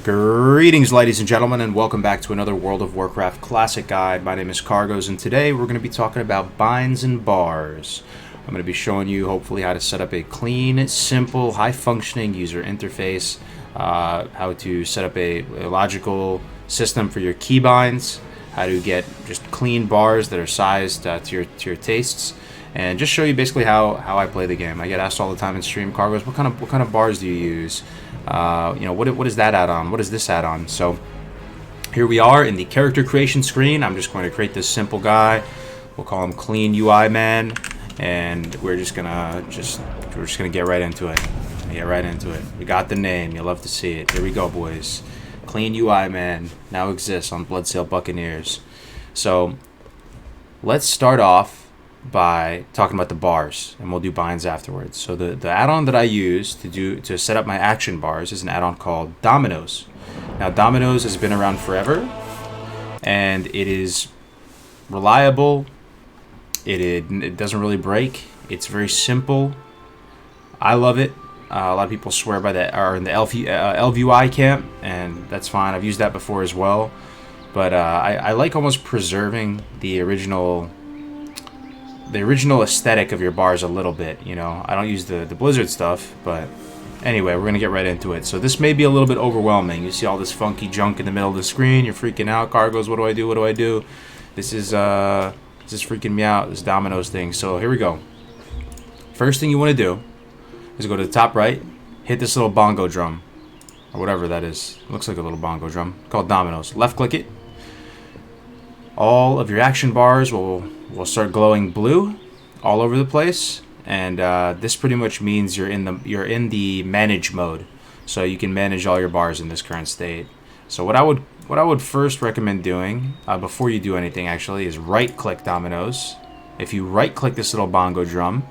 Greetings, ladies and gentlemen, and welcome back to another World of Warcraft Classic Guide. My name is Kargoz, and today we're going to be talking about binds and bars. I'm going to be showing you, hopefully, how to set up a clean, simple, high-functioning user interface, how to set up a logical system for your keybinds, how to get just clean bars that are sized to your tastes, and just show you basically how I play the game. I get asked all the time in stream, Kargoz, what kind of bars do you use? What is that add-on? What is this add-on? So here we are in the character creation screen. I'm just going to create this simple guy. We'll call him Clean UI Man, and we're just gonna get right into it. We got the name. You'll love to see it. Here we go, boys. Clean UI Man now exists on Bloodsail Buccaneers. So let's start off by talking about the bars, and we'll do binds afterwards. So the add-on that I use to set up my action bars is an add-on called Dominos. Now Dominos has been around forever, and it is reliable. It doesn't really break. It's very simple. I love it. A lot of people swear by that, are in the LVUI camp, and that's fine. I've used that before as well, but I like almost preserving the original aesthetic of your bars a little bit. You know, I don't use the Blizzard stuff, but anyway, we're gonna get right into it. So this may be a little bit overwhelming. You see all this funky junk in the middle of the screen. You're freaking out. Kargoz, what do I do? What do I do? This is freaking me out, this Dominos thing. So here we go. First thing you want to do is go to the top right, hit this little bongo drum, or whatever that is. It looks like a little bongo drum called Dominos. Left click it. All of your action bars will start glowing blue all over the place, and this pretty much means you're in the manage mode, so you can manage all your bars in this current state. So what I would first recommend doing before you do anything actually is right click Dominos. If you right click this little bongo drum,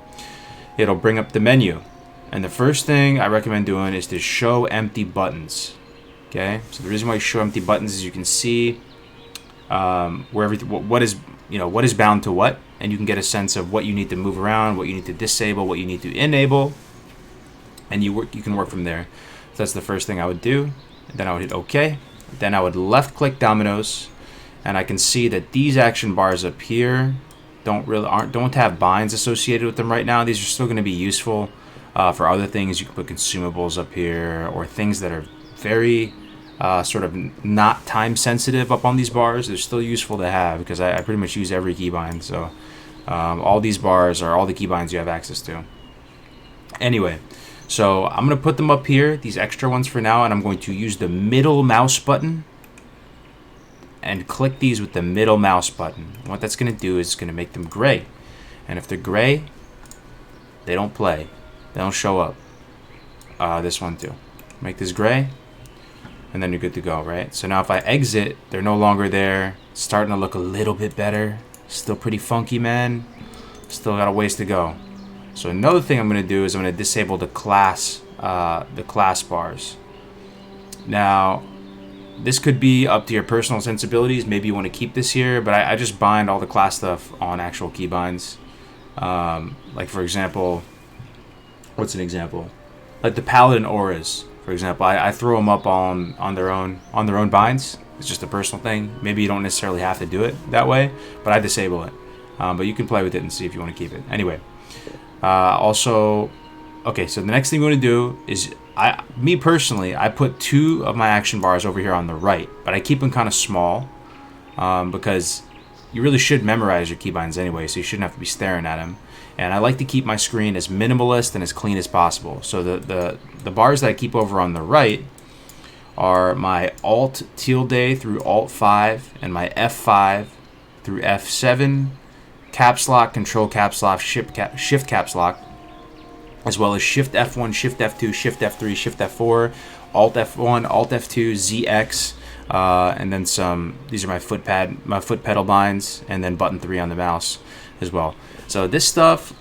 it'll bring up the menu, and the first thing I recommend doing is to show empty buttons. Okay, so the reason why you show empty buttons is you can see what is bound to what, and you can get a sense of what you need to move around, what you need to disable, what you need to enable, and you can work from there. So that's the first thing I would do. Then I would hit OK. Then I would left click Dominos, and I can see that these action bars up here don't have binds associated with them right now. These are still going to be useful for other things. You can put consumables up here, or things that are very sort of not time sensitive up on these bars. They're still useful to have because I pretty much use every keybind. So all these bars are all the keybinds you have access to. Anyway, so I'm going to put them up here, these extra ones for now, and I'm going to use the middle mouse button and click these with the middle mouse button. And what that's going to do is it's going to make them gray. And if they're gray, they don't play. They don't show up. This one too. Make this gray, and then you're good to go, right? So now if I exit, they're no longer there. It's starting to look a little bit better. Still pretty funky, man. Still got a ways to go. So another thing I'm going to do is I'm going to disable the class bars. Now, this could be up to your personal sensibilities. Maybe you want to keep this here, but I just bind all the class stuff on actual keybinds. Like for example, what's an example? Like the Paladin auras, for example. I throw them up on their own binds. It's just a personal thing. Maybe you don't necessarily have to do it that way, but I disable it. But you can play with it and see if you want to keep it. Anyway, also, okay. So the next thing we want to do is me personally, I put 2 of my action bars over here on the right, but I keep them kind of small because you really should memorize your keybinds anyway, so you shouldn't have to be staring at them. And I like to keep my screen as minimalist and as clean as possible. So the bars that I keep over on the right are my Alt tilde through Alt 5 and my F5 through F7, caps lock, control caps lock, shift caps lock, as well as Shift F1, Shift F2, Shift F3, Shift F4, Alt F1, Alt F2, ZX, and then some. These are my foot pedal binds, and then button 3 on the mouse as well. So this stuff,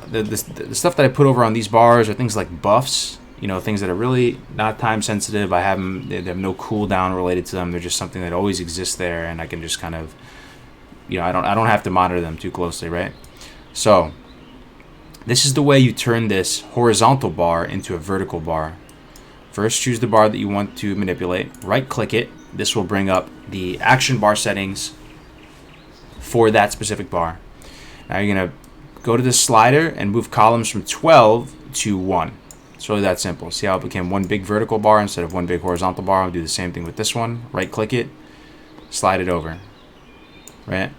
the stuff that I put over on these bars are things like buffs, things that are really not time sensitive. They have no cooldown related to them. They're just something that always exists there, and I can just kind of, I don't have to monitor them too closely, right? So this is the way you turn this horizontal bar into a vertical bar. First, choose the bar that you want to manipulate. Right-click it. This will bring up the action bar settings for that specific bar. Now you're going to go to the slider and move columns from 12 to 1. It's really that simple. See how it became one big vertical bar instead of one big horizontal bar? I'll do the same thing with this one. Right-click it. Slide it over. Right?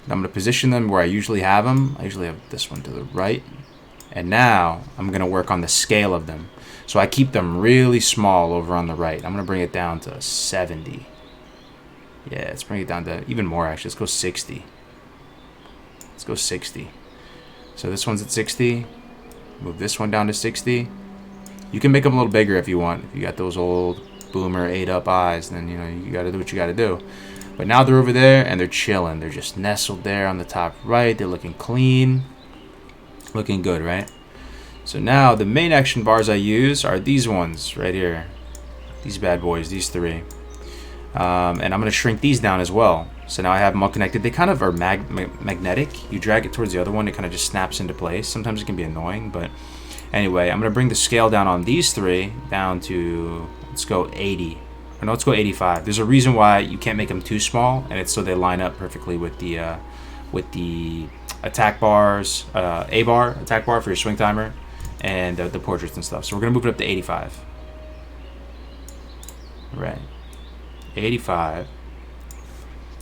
I'm going to position them where I usually have them. I usually have this one to the right. And now I'm going to work on the scale of them. So I keep them really small over on the right. I'm going to bring it down to 70. Yeah, let's bring it down to even more actually. Let's go 60. Let's go 60. So this one's at 60. Move this one down to 60. You can make them a little bigger if you want. If you got those old boomer ate up eyes, then you know you got to do what you got to do. But now they're over there and they're chilling. They're just nestled there on the top right. They're looking clean. Looking good, right? So now the main action bars I use are these ones right here. These bad boys, these three. And I'm going to shrink these down as well. So now I have them all connected. They kind of are magnetic. You drag it towards the other one, it kind of just snaps into place. Sometimes it can be annoying, but anyway, I'm going to bring the scale down on these three down to, let's go 80. Or no, let's go 85. There's a reason why you can't make them too small, and it's so they line up perfectly with the attack bars, A bar, attack bar for your swing timer, and the portraits and stuff. So we're going to move it up to 85. Right. 85.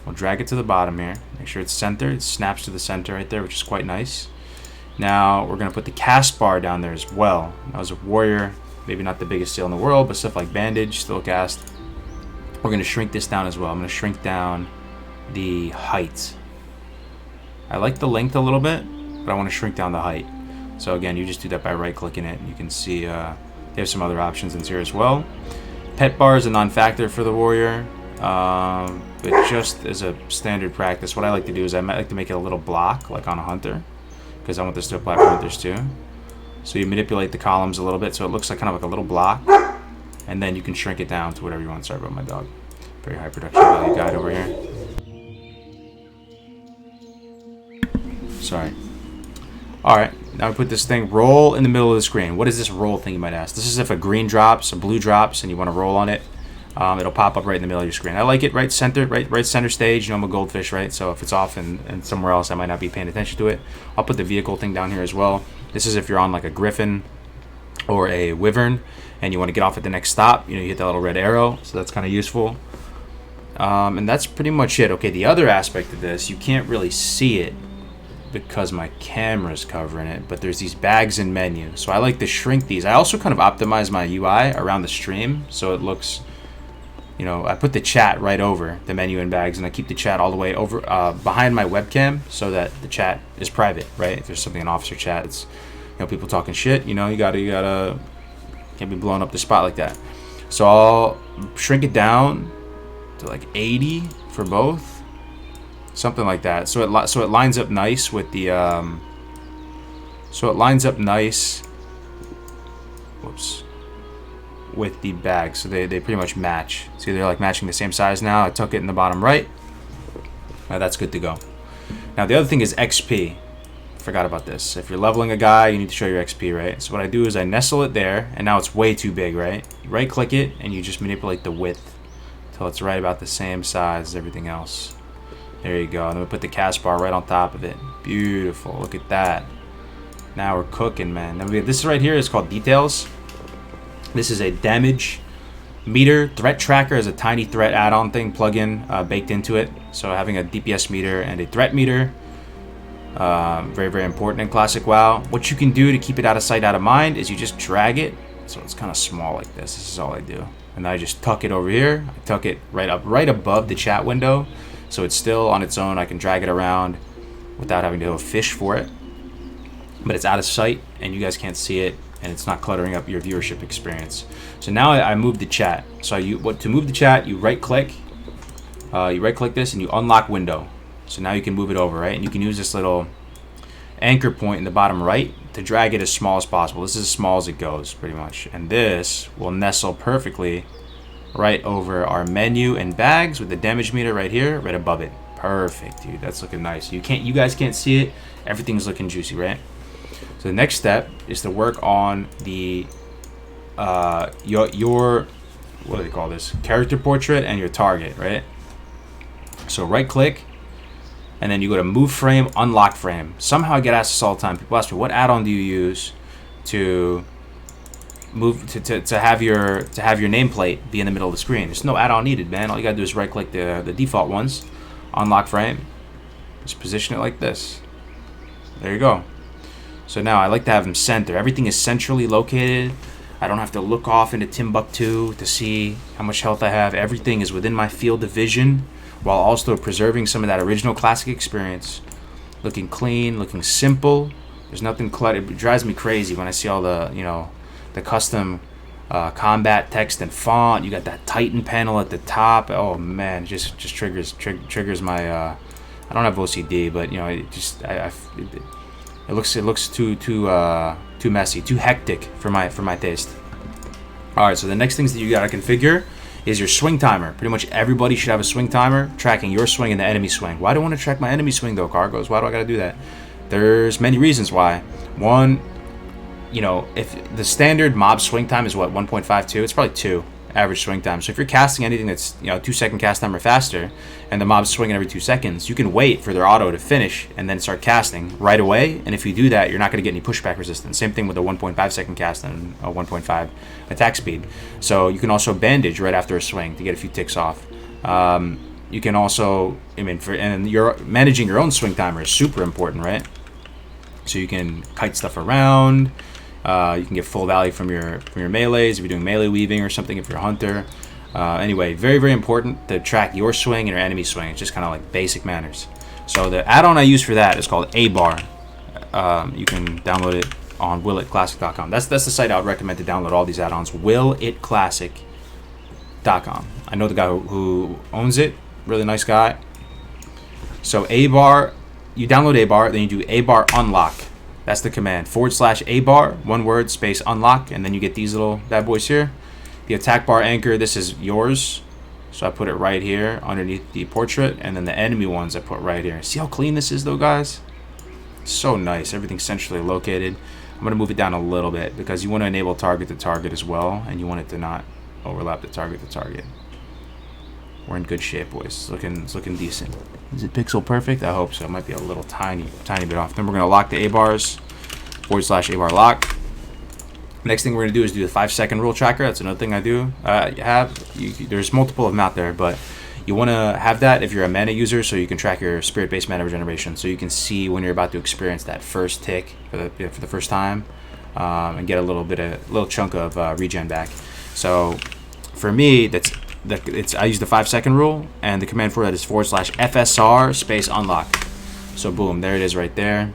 We'll drag it to the bottom here. Make sure it's centered. It snaps to the center right there, which is quite nice. Now we're going to put the cast bar down there as well. Now as a warrior, maybe not the biggest skill in the world, but stuff like bandage, still cast. We're going to shrink this down as well. I'm going to shrink down the height. I like the length a little bit, but I want to shrink down the height. So again, you just do that by right-clicking it. You can see there's some other options in here as well. Pet bar is a non-factor for the warrior, but just as a standard practice, what I like to do is I might like to make it a little block, like on a hunter, because I want this to apply for hunters too. So you manipulate the columns a little bit so it looks like kind of like a little block, and then you can shrink it down to whatever you want. Sorry about my dog. Very high production value guide over here. Sorry. Alright, now we put this thing, roll in the middle of the screen. What is this roll thing, you might ask? This is if a green drops, a blue drops, and you want to roll on it. It'll pop up right in the middle of your screen. I like it right center, right center stage. You know I'm a goldfish, right? So if it's off and somewhere else, I might not be paying attention to it. I'll put the vehicle thing down here as well. This is if you're on like a griffin or a wyvern and you want to get off at the next stop. You know, you hit that little red arrow, so that's kind of useful. And that's pretty much it. Okay, the other aspect of this, you can't really see it because my camera's covering it, but there's these bags and menu. So I like to shrink these. I also kind of optimize my UI around the stream so it looks, you know, I put the chat right over the menu and bags, and I keep the chat all the way over behind my webcam so that the chat is private, right? If there's something in officer chat, it's, you know, people talking shit, you know, you gotta can't be blowing up the spot like that. So I'll shrink it down to like 80 for both. Something like that. So it lines up nice with the with the bag. So they pretty much match. See, they're like matching the same size now. I tuck it in the bottom right. Now that's good to go. Now the other thing is XP. Forgot about this. If you're leveling a guy, you need to show your XP, right? So what I do is I nestle it there, and now it's way too big, right? You right click it and you just manipulate the width until it's right about the same size as everything else. There you go. And then we put the cast bar right on top of it. Beautiful. Look at that. Now we're cooking, man. Now this right here is called details. This is a damage meter. Threat tracker is a tiny threat add-on thing, plug-in baked into it. So having a DPS meter and a threat meter, very, very important in Classic WoW. What you can do to keep it out of sight, out of mind is you just drag it. So it's kind of small like this. This is all I do. And I just tuck it over here. I tuck it right up, right above the chat window. So it's still on its own. I can drag it around without having to go fish for it. But it's out of sight, and you guys can't see it, and it's not cluttering up your viewership experience. So now I move the chat. So to move the chat, you right-click. You right-click this, and you unlock window. So now you can move it over, right? And you can use this little anchor point in the bottom right to drag it as small as possible. This is as small as it goes, pretty much. And this will nestle perfectly right over our menu and bags with the damage meter right here, right above it. Perfect, dude. That's looking nice. You guys can't see it. Everything's looking juicy, right? So the next step is to work on the your what do they call this? Character portrait and your target, right? So right click, and then you go to move frame, unlock frame. Somehow I get asked this all the time. People ask me, what add-on do you use to move to have your nameplate be in the middle of the screen? There's no add-on needed, man. All you gotta do is right click the default ones, unlock frame, just position it like this. There you go. So now I like to have them center. Everything is centrally located. I don't have to look off into Timbuktu to see how much health I have. Everything is within my field of vision, while also preserving some of that original classic experience. Looking clean, looking simple. There's nothing cluttered. It drives me crazy when I see all the, you know, the custom combat text and font. You got that Titan panel at the top. Oh man, just triggers my. I don't have OCD, but you know, it just it looks too messy, too hectic for my taste. All right, so the next things that you gotta configure is your swing timer. Pretty much everybody should have a swing timer tracking your swing and the enemy swing. Why do I want to track my enemy swing though, Kargoz? Why do I gotta do that? There's many reasons why. One, you know, if the standard mob swing time is what, 1.52, it's probably 2 average swing time. So if you're casting anything that's, you know, 2-second cast time or faster, and the mob's swinging every 2 seconds, you can wait for their auto to finish and then start casting right away. And if you do that, you're not going to get any pushback resistance. Same thing with a 1.5-second cast and a 1.5 attack speed. So you can also bandage right after a swing to get a few ticks off. You can also, and you're managing your own swing timer is super important, right? So you can kite stuff around. You can get full value from your melees if you're doing melee weaving or something, if you're a hunter. Anyway, very, very important to track your swing and your enemy swing. It's just kind of like basic manners. So the add-on I use for that is called A-Bar. You can download it on willitclassic.com. That's the site I would recommend to download all these add-ons, willitclassic.com. I know the guy who owns it, really nice guy. So A-Bar, you download A-Bar, then you do A-Bar unlock. That's the command, /A-bar, one word, space unlock, and then you get these little bad boys here. The attack bar anchor, this is yours. So I put it right here underneath the portrait, and then the enemy ones I put right here. See how clean this is though, guys? So nice, everything's centrally located. I'm gonna move it down a little bit because you wanna enable target to target as well, and you want it to not overlap the target to target. We're in good shape, boys. It's looking decent. Is it pixel perfect? I hope so. It might be a little tiny bit off. Then we're gonna lock the A-bars, /A-bar lock. Next thing we're gonna do is do the 5-second rule tracker. That's another thing I do. There's multiple of them out there, but you wanna have that if you're a mana user, so you can track your spirit-based mana regeneration, so you can see when you're about to experience that first tick for the first time, and get a little chunk of regen back. So for me, I use the 5-second rule, and the command for that is /FSR space unlock. So boom, there it is right there.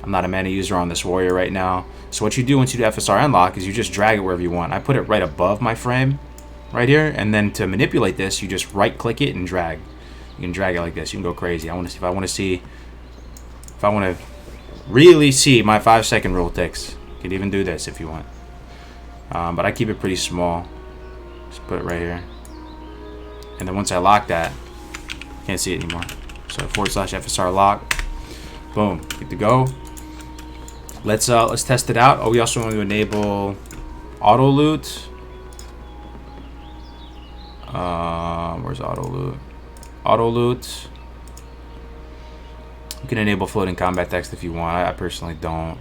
I'm not a mana user on this warrior right now. So what you do once you do FSR unlock is you just drag it wherever you want. I put it right above my frame, right here, and then to manipulate this, you just right click it and drag. You can drag it like this. You can go crazy. If I want to really see my 5-second rule ticks, you can even do this if you want. But I keep it pretty small. Just put it right here. And then once I lock that, can't see it anymore. So /FSR lock. Boom, good to go. Let's test it out. Oh, we also want to enable auto loot. Where's auto loot? Auto loot. You can enable floating combat text if you want. I personally don't.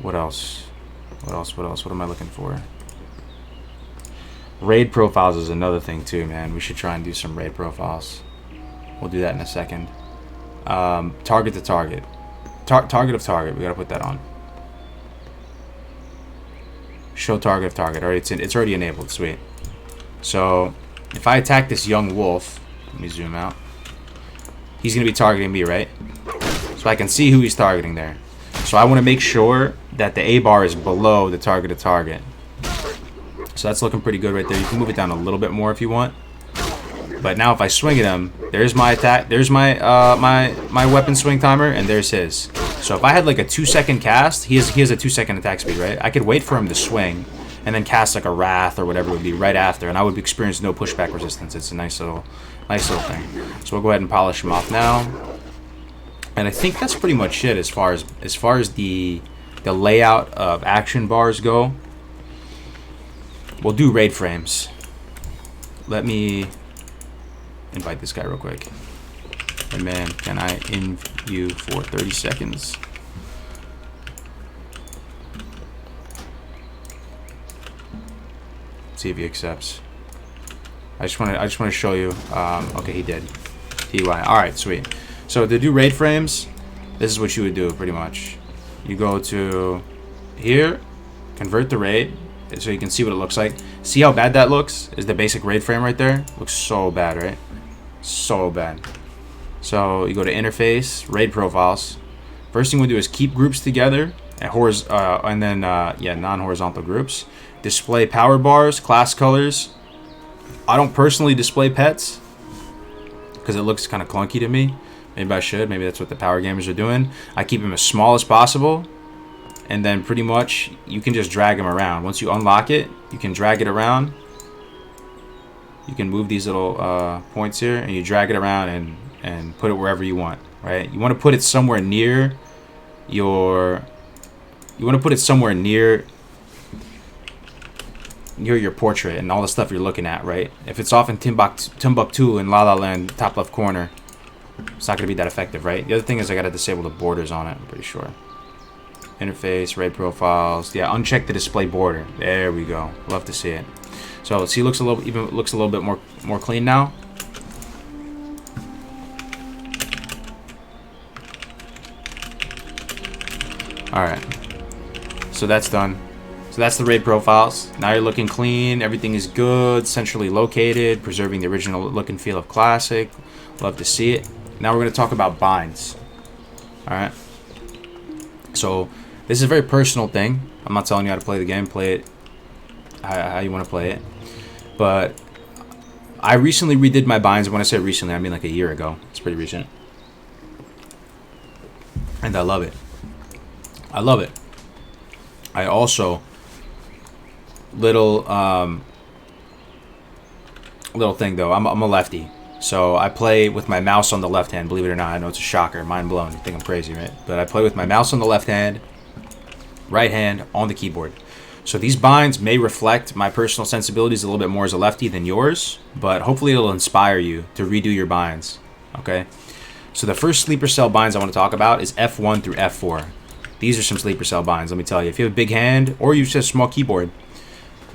What else? What am I looking for? Raid profiles is another thing too, man. We should try and do some raid profiles. We'll do that in a second. Target to target. Target of target. We gotta put that on. Show target of target. Alright, it's already enabled. Sweet. So if I attack this young wolf, let me zoom out. He's gonna be targeting me, right? So I can see who he's targeting there. So I want to make sure that the A-bar is below the target of target. So that's looking pretty good right there. You can move it down a little bit more if you want. But now if I swing at him, there's my attack, there's my my weapon swing timer, and there's his. So if I had like a 2-second cast, he has a 2-second attack speed, right? I could wait for him to swing and then cast like a wrath or whatever it would be right after, and I would experience no pushback resistance. It's a nice little thing. So we'll go ahead and polish him off now. And I think that's pretty much it as far as the layout of action bars go. we'll do raid frames. Let me invite this guy real quick. Hey man, can I in you for 30 seconds? See if he accepts. I just want to show you. Okay, he did. TY. All right, sweet. So to do raid frames, this is what you would do pretty much. You go to here, convert the raid, so you can see what it looks like. See how bad that looks? Is the basic raid frame right there? Looks so bad, right? So bad. So you go to interface, raid profiles. First thing we do is keep groups together, and then non-horizontal groups. Display power bars, class colors. I don't personally display pets because it looks kind of clunky to me. Maybe I should. Maybe that's what the power gamers are doing. I keep them as small as possible, and then pretty much you can just drag them around. Once you unlock it, you can drag it around. You can move these little points here, and you drag it around and put it wherever you want. Right? You want to put it somewhere near your. You want to put it somewhere near your portrait and all the stuff you're looking at, right? If it's off in Timbuktu in La La Land, top left corner, it's not going to be that effective, right? The other thing is I got to disable the borders on it, I'm pretty sure. Interface, raid profiles. Yeah, uncheck the display border. There we go. Love to see it. So see, it looks a little bit more clean now. All right. So that's done. So that's the raid profiles. Now you're looking clean. Everything is good. Centrally located. Preserving the original look and feel of Classic. Love to see it. Now we're going to talk about binds. Alright. So this is a very personal thing. I'm not telling you how to play the game. Play it how you want to play it. But I recently redid my binds. When I say recently, I mean like a year ago. It's pretty recent. And I love it. I love it. I also little thing though, I'm a lefty, so I play with my mouse on the left hand. Believe it or not, I know it's a shocker, mind blown, you think I'm crazy, right? But I play with my mouse on the left hand, right hand on the keyboard. So these binds may reflect my personal sensibilities a little bit more as a lefty than yours, but hopefully it'll inspire you to redo your binds. Okay, so the first sleeper cell binds I want to talk about is F1 through F4. These are some sleeper cell binds, let me tell you. If you have a big hand or you just have a small keyboard,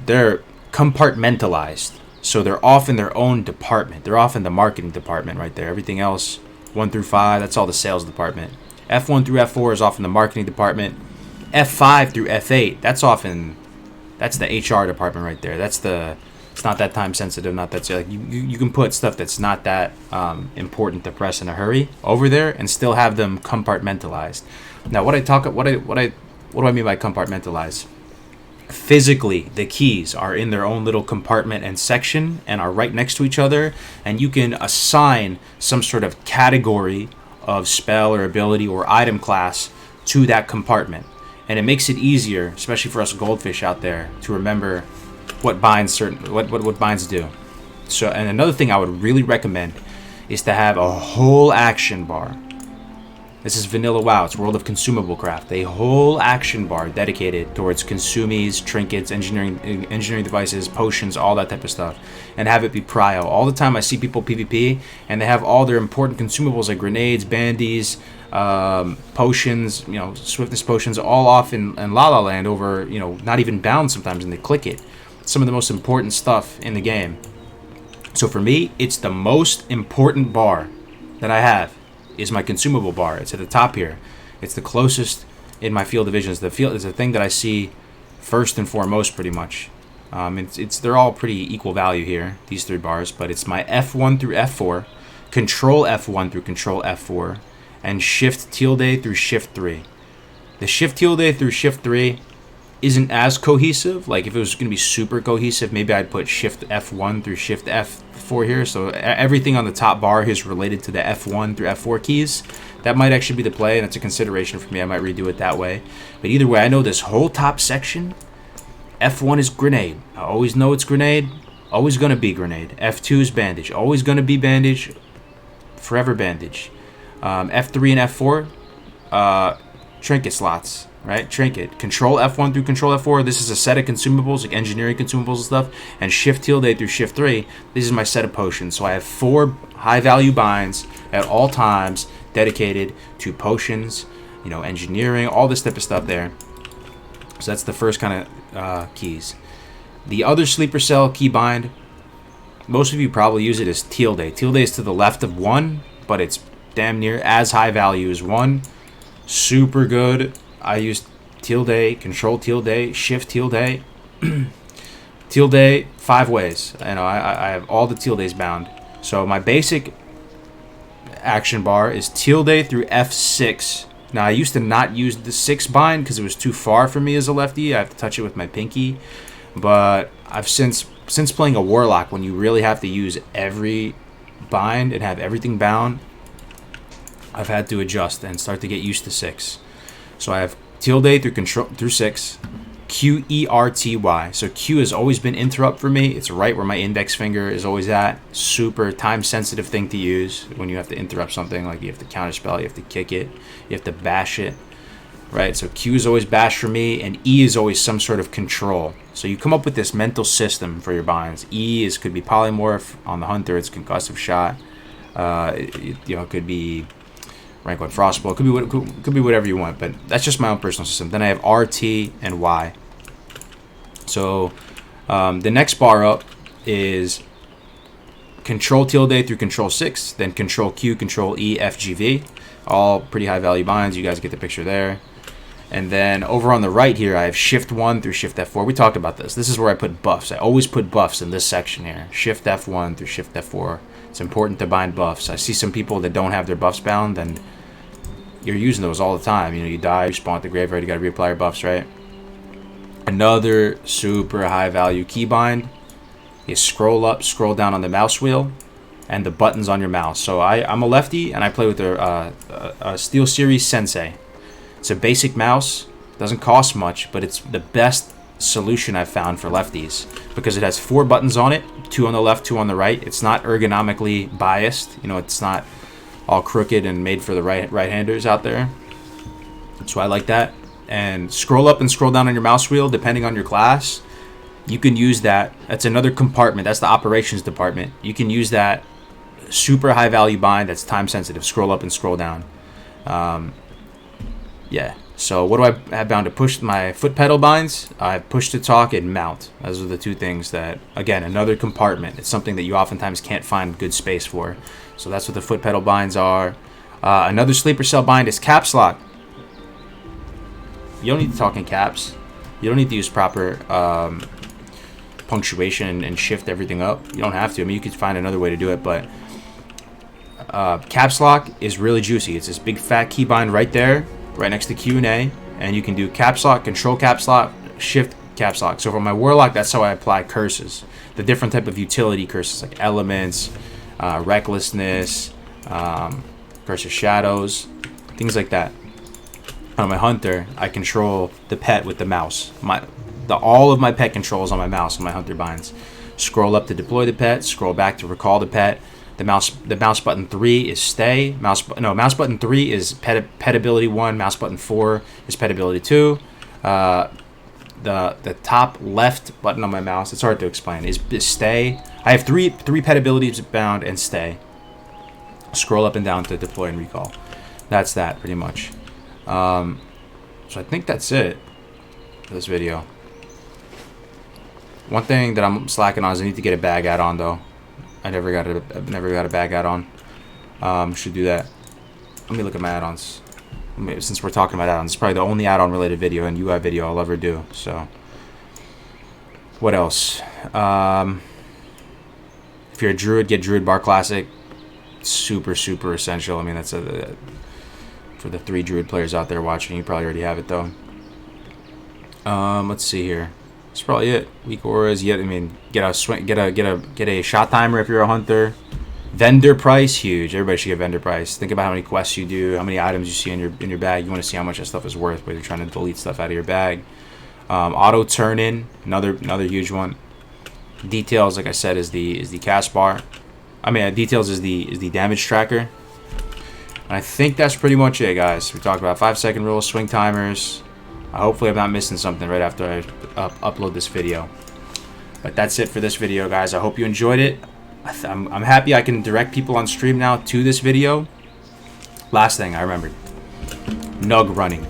they're compartmentalized. So they're off in their own department. They're off in the marketing department right there. Everything else, 1 through 5, that's all the sales department. F1 through F4 is off in the marketing department. F5 through F8, that's the HR department right there. It's not that time sensitive, not that, like you can put stuff that's not that important to press in a hurry over there and still have them compartmentalized. Now, what do I mean by compartmentalize? Physically, the keys are in their own little compartment and section and are right next to each other, and you can assign some sort of category of spell or ability or item class to that compartment. And it makes it easier, especially for us goldfish out there, to remember what binds do. So, and another thing I would really recommend is to have a whole action bar. This is vanilla WoW. It's World of Consumable Craft. A whole action bar dedicated towards consumies, trinkets, engineering devices, potions, all that type of stuff, and have it be prio. All the time I see people PvP, and they have all their important consumables like grenades, bandies, potions, swiftness potions, all off in La La Land over, not even bound sometimes, and they click it. It's some of the most important stuff in the game. So for me, it's the most important bar that I have. Is my consumable bar. It's at the top here. It's the closest in my field of vision. It's the thing that I see first and foremost, pretty much. They're all pretty equal value here, these 3 bars, but it's my F1 through F4, Control F1 through Control F4, and Shift tilde through Shift 3. The Shift tilde through Shift 3 isn't as cohesive. Like if it was going to be super cohesive, maybe I'd put Shift F1 through Shift F4 here. So everything on the top bar here is related to the F1 through F4 keys. That might actually be the play, and it's a consideration for me. I might redo it that way. But either way, I know this whole top section, F1 is grenade. I always know it's grenade. Always going to be grenade. F2 is bandage. Always going to be bandage. Forever bandage. F3 and F4, trinket slots. right? Trinket. Control F1 through Control F4. This is a set of consumables, like engineering consumables and stuff. And Shift tilde through Shift 3. This is my set of potions. So I have 4 high-value binds at all times dedicated to potions, you know, engineering, all this type of stuff there. So that's the first kind of keys. The other sleeper cell key bind, most of you probably use it as tilde. Tilde is to the left of 1, but it's damn near as high value as 1. Super good. I use tilde, control tilde, shift tilde. Tilde 5 ways. You know, I have all the tildes bound. So my basic action bar is tilde through F6. Now I used to not use the 6 bind because it was too far for me as a lefty. I have to touch it with my pinky. But I've since playing a warlock, when you really have to use every bind and have everything bound, I've had to adjust and start to get used to 6. So I have tilde through 6, QERTY. So Q has always been interrupt for me. It's right where my index finger is always at. Super time sensitive thing to use when you have to interrupt something, like you have to counterspell, you have to kick it, you have to bash it, right? So Q is always bash for me, and E is always some sort of control. So you come up with this mental system for your binds. E could be polymorph on the hunter. It's concussive shot. You know, it could be rank 1 frostball. It could be whatever you want, but that's just my own personal system. Then I have RT and Y. So the next bar up is control tilde through control 6, then control Q, control E, F, G, V. All pretty high value binds. You guys get the picture there. And then over on the right here, I have shift 1 through shift F4. We talked about this. This is where I put buffs. I always put buffs in this section here. Shift F1 through shift F4. It's important to bind buffs. I see some people that don't have their buffs bound, and you're using those all the time. You know, you die, you spawn at the graveyard, you got to reapply your buffs, right? Another super high value keybind is scroll up, scroll down on the mouse wheel, and the buttons on your mouse. So I'm a lefty, and I play with a SteelSeries Sensei. It's a basic mouse, doesn't cost much, but it's the best solution I've found for lefties because it has 4 buttons on it, 2 on the left, 2 on the right. It's not ergonomically biased. You know, it's not all crooked and made for the right-handers out there. So I like that. And scroll up and scroll down on your mouse wheel, depending on your class. You can use that. That's another compartment. That's the operations department. You can use that super high value bind that's time sensitive. Scroll up and scroll down. Yeah. So what do I have bound to push? My foot pedal binds. I have push to talk and mount. Those are the 2 things that, again, another compartment. It's something that you oftentimes can't find good space for. So that's what the foot pedal binds are. Another sleeper cell bind is caps lock. You don't need to talk in caps. You don't need to use proper punctuation and shift everything up. You don't have to. I mean, you could find another way to do it, but caps lock is really juicy. It's this big fat keybind right there, right next to Q and A, and you can do caps lock, control caps lock, shift caps lock. So for my warlock, that's how I apply curses. The different type of utility curses, like elements, recklessness, curse of shadows, things like that. On my hunter, I control the pet with the mouse. All of my pet controls on my mouse on my hunter binds. Scroll up to deploy the pet. Scroll back to recall the pet. The mouse button 3 is stay. Mouse button 3 is pet ability 1. Mouse button 4 is pet ability 2. The top left button on my mouse, it's hard to explain, is stay. I have three pet abilities bound and stay. Scroll up and down to deploy and recall. That's that pretty much. So I think that's it for this video. One thing that I'm slacking on is I need to get a bag add-on though. I've never got a bag add-on. Should do that. Let me look at my add-ons. Since we're talking about add-ons, it's probably the only add-on related video and UI video I'll ever do. So what else? If you're a druid, get Druid Bar Classic. Super essential. I mean, that's for the 3 druid players out there watching. You probably already have it though. Let's see here. That's probably it. Weak auras. Yeah, I mean, get a shot timer if you're a hunter. Vendor price, huge. Everybody should get vendor price. Think about how many quests you do, how many items you see in your bag. You want to see how much that stuff is worth, but you're trying to delete stuff out of your bag. Auto turn in, another huge one. Details, like I said, is the cast bar. I mean, details is the damage tracker. And I think that's pretty much it, guys. We talked about 5-second rules, swing timers, Hopefully I'm not missing something right after I upload this video. But that's it for this video, guys. I hope you enjoyed it. I'm happy I can direct people on stream now to this video. Last thing I remembered. Nug running.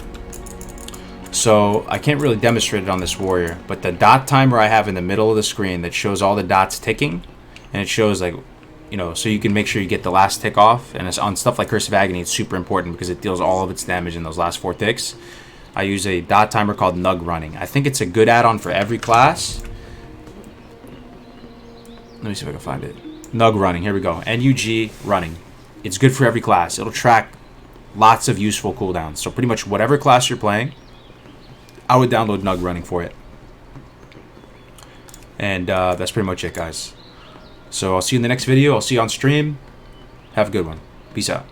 So I can't really demonstrate it on this warrior, but the dot timer I have in the middle of the screen that shows all the dots ticking, and it shows like, you know, so you can make sure you get the last tick off. And it's on stuff like Curse of Agony, it's super important because it deals all of its damage in those last 4 ticks. I use a dot timer called Nug Running. I think it's a good add-on for every class. Let me see if I can find it. Nug Running, here we go. NUG Running. It's good for every class. It'll track lots of useful cooldowns. So pretty much whatever class you're playing, I would download Nug Running for it. And that's pretty much it, guys. So I'll see you in the next video. I'll see you on stream. Have a good one. Peace out.